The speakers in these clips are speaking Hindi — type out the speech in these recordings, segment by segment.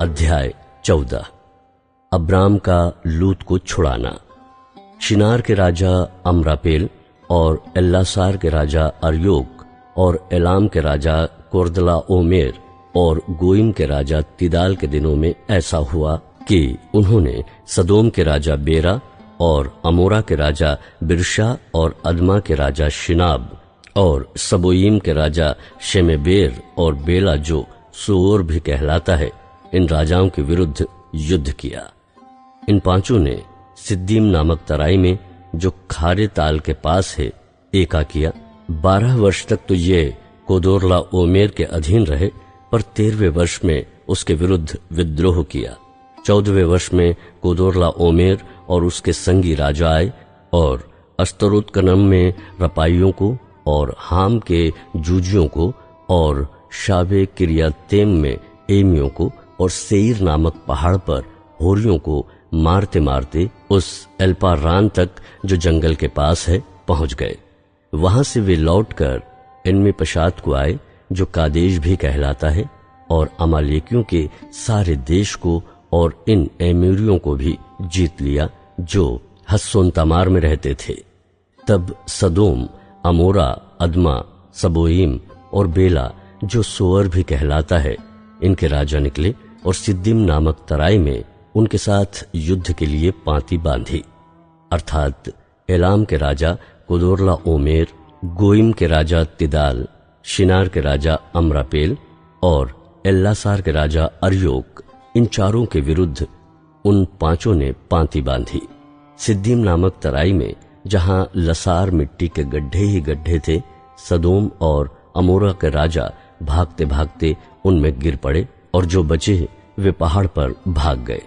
अध्याय 14। अब्राम का लूत को छुड़ाना। शिनार के राजा अम्रापेल और एल्लासार के राजा अर्योक और एलाम के राजा कोर्दला ओमेर और गोइम के राजा तिदाल के दिनों में ऐसा हुआ कि उन्होंने सदोम के राजा बेरा और अमोरा के राजा बिरशा और अदमा के राजा शिनाब और सबोईम के राजा शेमेबेर और बेला जो सोर भी कहलाता है, इन राजाओं के विरुद्ध युद्ध किया। इन पांचों ने सिद्दीम नामक तराई में जो खारे ताल के पास है एका किया। 12 वर्ष तक तो ये कोदोरला ओमेर के अधीन रहे, पर 13वें वर्ष में उसके विरुद्ध विद्रोह किया। 14वें वर्ष में कोदोरला ओमेर और उसके संगी राजा आए और अस्तरोत्कनम में रपाइयों को और हाम के जूजियों को और शाबे किरियातेम में एमियों को और सेईर नामक पहाड़ पर होरियों को मारते मारते उस एल्पारान तक जो जंगल के पास है पहुंच गए। वहां से वे लौटकर इनमें पशात को आए जो कादेश भी कहलाता है, और अमालेकियों के सारे देश को और इन एमोरियों को भी जीत लिया जो हस्सोन तमार में रहते थे। तब सदोम, अमोरा, अदमा, सबोईम और बेला जो सोअर भी कहलाता है, इनके राजा निकले और सिद्दीम नामक तराई में उनके साथ युद्ध के लिए पांति बांधी। अर्थात एलाम के राजा कोदोरला ओमेर, गोइम के राजा तिदाल, शिनार के राजा अम्रापेल और एल्लासार के राजा अर्योक, इन चारों के विरुद्ध उन पांचों ने पांति बांधी। सिद्दीम नामक तराई में जहां लसार मिट्टी के गड्ढे ही गड्ढे थे, सदोम और अमोरा के राजा भागते भागते उनमें गिर पड़े और जो बचे वे पहाड़ पर भाग गए।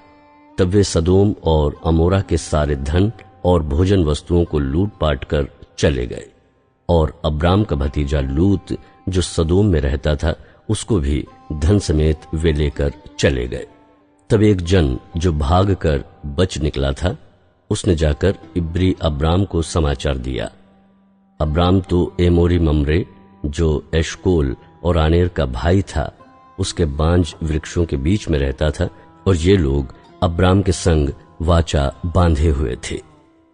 तब वे सदोम और अमोरा के सारे धन और भोजन वस्तुओं को लूट पाट कर चले गए, और अब्राम का भतीजा लूत जो सदोम में रहता था उसको भी धन समेत वे लेकर चले गए। तब एक जन जो भाग कर बच निकला था, उसने जाकर इब्री अब्राम को समाचार दिया। अब्राम तो एमोरी ममरे जो एशकोल और आनेर का भाई था, उसके बांज वृक्षों के बीच में रहता था, और ये लोग अब्राम के संग वाचा बांधे हुए थे।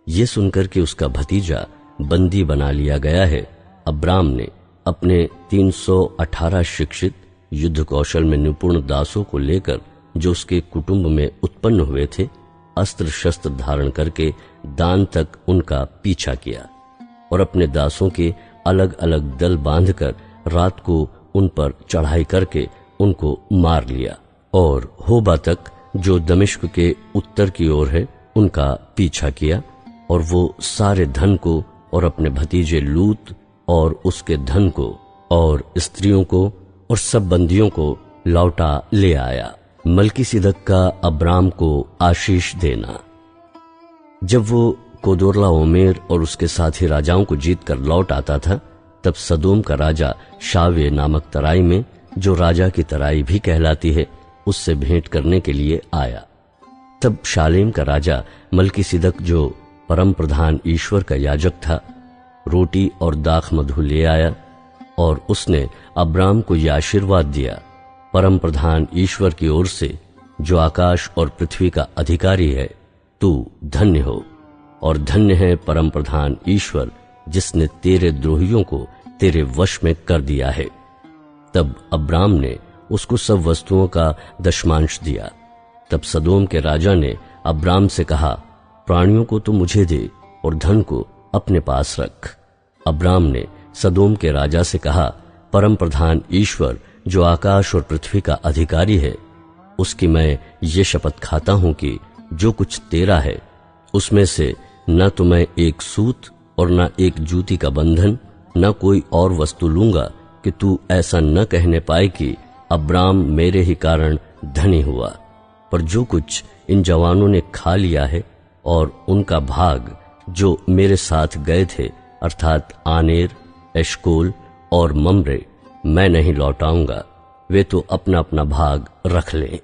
ये सुनकर कि उसका भतीजा बंदी बना लिया गया है, अब्राम ने अपने 318 शिक्षित युद्ध कौशल में निपुण दासों को लेकर जो उसके कुटुंब में उत्पन्न हुए थे, अस्त्र शस्त्र धारण करके दान तक उनका पीछा किया, और अपने दासों के अलग अलग दल बांधकर रात को उन पर चढ़ाई करके उनको मार लिया, और होबा तक जो दमिश्क के उत्तर की ओर है उनका पीछा किया, और वो सारे धन को और अपने भतीजे लूत और उसके धन को और स्त्रियों को और सब बंदियों को लौटा ले आया। मलकीसिदक का अब्राम को आशीष देना। जब वो कोदोरला ओमेर और उसके साथी राजाओं को जीत कर लौट आता था, तब सदोम का राजा शावे नामक तराई में जो राजा की तराई भी कहलाती है, उससे भेंट करने के लिए आया। तब शालेम का राजा मलकीसिदक जो परम प्रधान ईश्वर का याजक था, रोटी और दाख मधु ले आया, और उसने अब्राम को यह आशीर्वाद दिया, परम प्रधान ईश्वर की ओर से जो आकाश और पृथ्वी का अधिकारी है, तू धन्य हो, और धन्य है परम प्रधान ईश्वर जिसने तेरे द्रोहियों को तेरे वश में कर दिया है। तब अब्राम ने उसको सब वस्तुओं का दशमांश दिया। तब सदोम के राजा ने अब्राम से कहा, प्राणियों को तो मुझे दे और धन को अपने पास रख। अब्राम ने सदोम के राजा से कहा, परम प्रधान ईश्वर जो आकाश और पृथ्वी का अधिकारी है, उसकी मैं ये शपथ खाता हूं कि जो कुछ तेरा है उसमें से न तो मैं एक सूत और न एक जूती का बंधन, न कोई और वस्तु लूंगा कि तू ऐसा न कहने पाए कि अब्राम मेरे ही कारण धनी हुआ। पर जो कुछ इन जवानों ने खा लिया है और उनका भाग जो मेरे साथ गए थे, अर्थात आनेर, एशकोल और ममरे, मैं नहीं लौटाऊंगा। वे तो अपना अपना भाग रख लें।